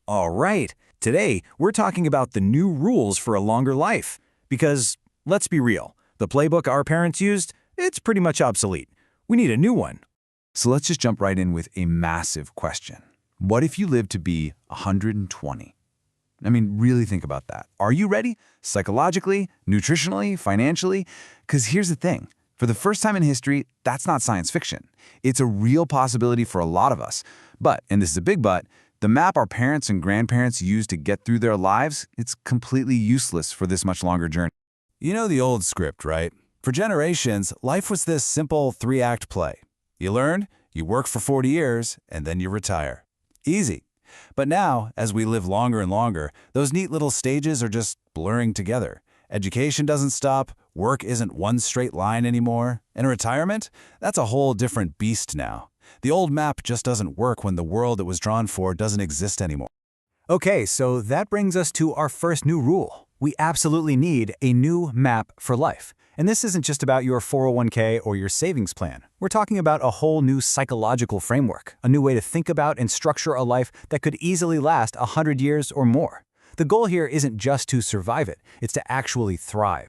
All right, today we're talking about the new rules for a longer life. Because, let's be real, the playbook our parents used, it's pretty much obsolete. We need a new one. So let's just jump right in with a massive question. What if you live to be 120? I mean, really think about that. Are you ready? Psychologically, nutritionally, financially? Because here's the thing. For the first time in history, that's not science fiction. It's a real possibility for a lot of us. But, and this is a big but, the map our parents and grandparents used to get through their lives, it's completely useless for this much longer journey. You know the old script, right? For generations, life was this simple 3-act play. You learn, you work for 40 years, and then you retire. Easy. But now, as we live longer and longer, those neat little stages are just blurring together. Education doesn't stop, work isn't one straight line anymore, and retirement? That's a whole different beast now. The old map just doesn't work when the world it was drawn for doesn't exist anymore. Okay, so that brings us to our first new rule. We absolutely need a new map for life. And this isn't just about your 401k or your savings plan. We're talking about a whole new psychological framework, a new way to think about and structure a life that could easily last 100 years or more. The goal here isn't just to survive it, it's to actually thrive.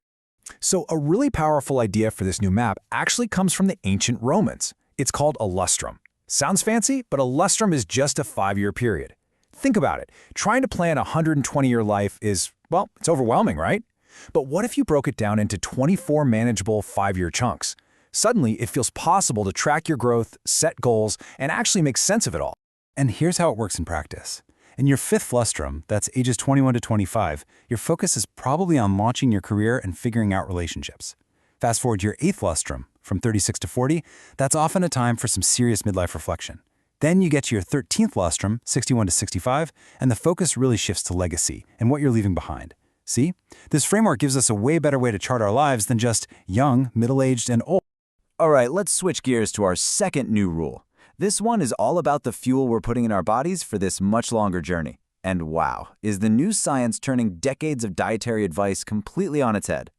So a really powerful idea for this new map actually comes from the ancient Romans. It's called a lustrum. Sounds fancy, but a lustrum is just a 5-year period. Think about it. Trying to plan a 120-year life is, well, it's overwhelming, right? But what if you broke it down into 24 manageable 5-year chunks? Suddenly, it feels possible to track your growth, set goals, and actually make sense of it all. And here's how it works in practice. In your 5th lustrum, that's ages 21 to 25, your focus is probably on launching your career and figuring out relationships. Fast forward to your 8th lustrum, from 36 to 40, that's often a time for some serious midlife reflection. Then you get to your 13th lustrum, 61 to 65, and the focus really shifts to legacy and what you're leaving behind. See? This framework gives us a way better way to chart our lives than just young, middle-aged, and old. All right, let's switch gears to our second new rule. This one is all about the fuel we're putting in our bodies for this much longer journey. And wow, is the new science turning decades of dietary advice completely on its head.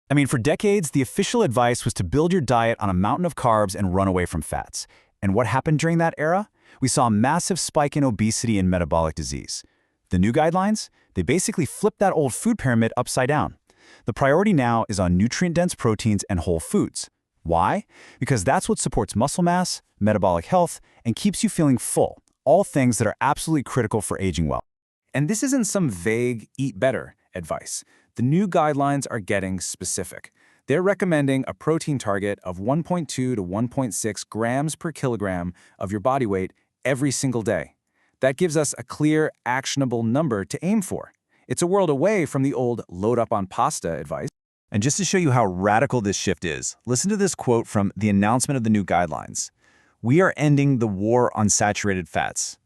I mean, for decades, the official advice was to build your diet on a mountain of carbs and run away from fats. And what happened during that era? We saw a massive spike in obesity and metabolic disease. The new guidelines? They basically flipped that old food pyramid upside down. The priority now is on nutrient-dense proteins and whole foods. Why? Because that's what supports muscle mass, metabolic health, and keeps you feeling full, all things that are absolutely critical for aging well. And this isn't some vague, eat better advice. The new guidelines are getting specific. They're recommending a protein target of 1.2 to 1.6 grams per kilogram of your body weight every single day. That gives us a clear, actionable number to aim for. It's a world away from the old load up on pasta advice. And just to show you how radical this shift is, listen to this quote from the announcement of the new guidelines. "We are ending the war on saturated fats."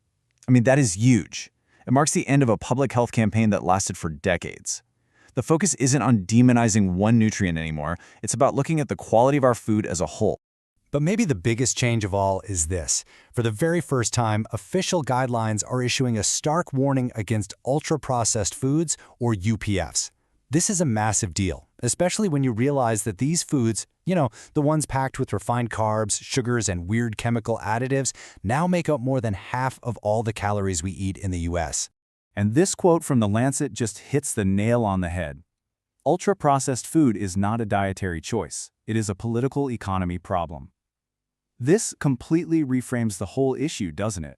I mean, that is huge. It marks the end of a public health campaign that lasted for decades. The focus isn't on demonizing one nutrient anymore. It's about looking at the quality of our food as a whole. But maybe the biggest change of all is this. For the very first time, official guidelines are issuing a stark warning against ultra-processed foods, or UPFs. This is a massive deal, especially when you realize that these foods, the ones packed with refined carbs, sugars, and weird chemical additives, now make up more than half of all the calories we eat in the US. And this quote from The Lancet just hits the nail on the head. Ultra-processed food is not a dietary choice. It is a political economy problem. This completely reframes the whole issue, doesn't it?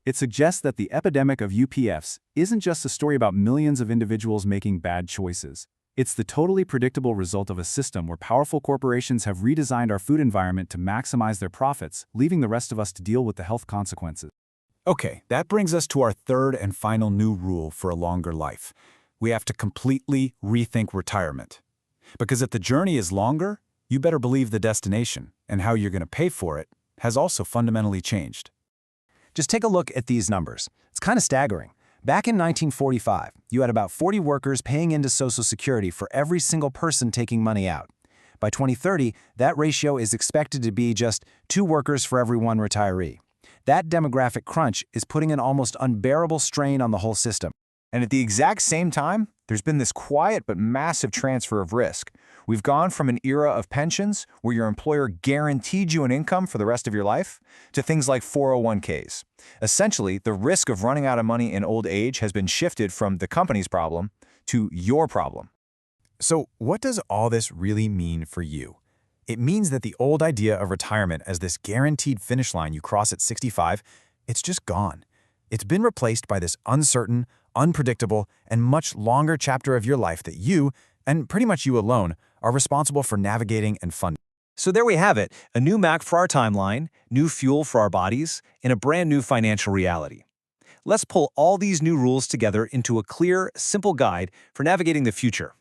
It suggests that the epidemic of UPFs isn't just a story about millions of individuals making bad choices. It's the totally predictable result of a system where powerful corporations have redesigned our food environment to maximize their profits, leaving the rest of us to deal with the health consequences. Okay, that brings us to our third and final new rule for a longer life. We have to completely rethink retirement. Because if the journey is longer, you better believe the destination, and how you're going to pay for it, has also fundamentally changed. Just take a look at these numbers. It's kind of staggering. Back in 1945, you had about 40 workers paying into Social Security for every single person taking money out. By 2030, that ratio is expected to be just 2 workers for every 1 retiree. That demographic crunch is putting an almost unbearable strain on the whole system. And at the exact same time, there's been this quiet but massive transfer of risk. We've gone from an era of pensions, where your employer guaranteed you an income for the rest of your life, to things like 401ks. Essentially, the risk of running out of money in old age has been shifted from the company's problem to your problem. So what does all this really mean for you? It means that the old idea of retirement as this guaranteed finish line you cross at 65, it's just gone. It's been replaced by this uncertain, unpredictable, and much longer chapter of your life that you, and pretty much you alone, are responsible for navigating and funding. So there we have it, a new map for our timeline, new fuel for our bodies, and a brand new financial reality. Let's pull all these new rules together into a clear, simple guide for navigating the future.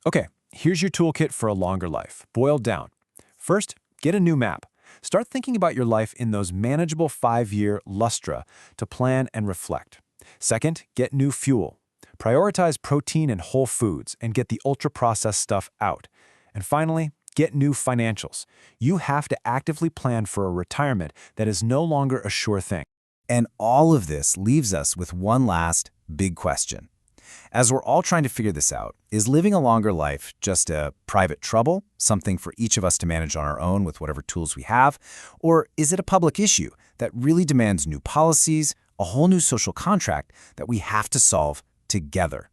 Okay, here's your toolkit for a longer life, boiled down. First, get a new map. Start thinking about your life in those manageable 5-year lustra to plan and reflect. Second, get new fuel. Prioritize protein and whole foods and get the ultra-processed stuff out. And finally, get new financials. You have to actively plan for a retirement that is no longer a sure thing. And all of this leaves us with one last big question. As we're all trying to figure this out, is living a longer life just a private trouble, something for each of us to manage on our own with whatever tools we have, or is it a public issue that really demands new policies, a whole new social contract that we have to solve together?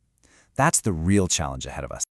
That's the real challenge ahead of us.